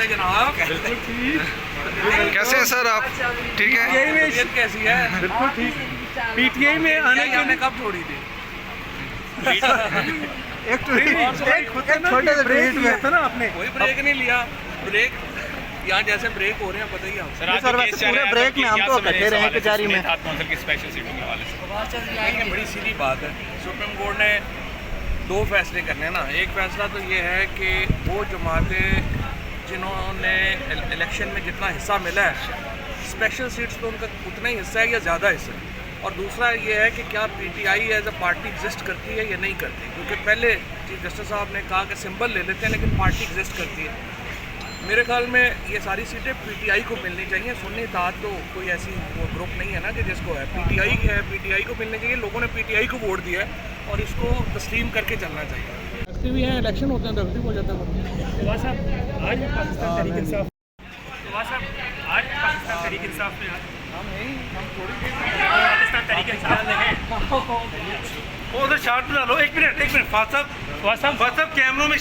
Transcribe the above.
जनाब बिल्कुल ठीक। कैसे हैं सर आप? ठीक है। तबीयत कैसी है? बिल्कुल ठीक। पीटीआई में आने के हमने कब छोड़ी थी? एक छोटे से ब्रेक लिया था ना आपने। कोई ब्रेक नहीं लिया। ब्रेक यहाँ जैसे ब्रेक हो रहे हैं पता ही है आपको। सर वैसे पूरे ब्रेक में हम तो इकट्ठे रहे कचहरी में। काउंसिल की स्पेशल सीटिंग के हवाले से देखिए बड़ी सीधी बात है, सुप्रीम कोर्ट ने दो फैसले करने हैं ना। एक फैसला तो ये है कि वो जमातें जिन्होंने इलेक्शन में जितना हिस्सा मिला है स्पेशल सीट्स पे उनका उतना ही हिस्सा है या ज़्यादा हिस्सा है, और दूसरा ये है कि क्या PTI as a party exist करती है या नहीं करती। क्योंकि पहले चीफ जस्टिस साहब ने कहा कि सिंबल ले लेते हैं लेकिन पार्टी एग्जिस्ट करती है। मेरे ख्याल में ये सारी सीटें पीटीआई को मिलनी चाहिए। सुन्नी इत्तेहाद तो कोई ऐसी वो ग्रुप नहीं है ना कि जिसको है, पीटीआई है, पीटीआई को मिलनी चाहिए। लोगों ने पीटीआई को वोट दिया है और इसको तस्लीम करके चलना चाहिए। रखते भी हैं, इलेक्शन होते हैं तो रखते हो जाता है। आज पाकिस्तान तहरीक इंसाफ में हम थोड़ी देर पाकिस्तान तहरीक इंसाफ में है। वो उधर शॉट बना लो। एक मिनट फात साहब कैमरों में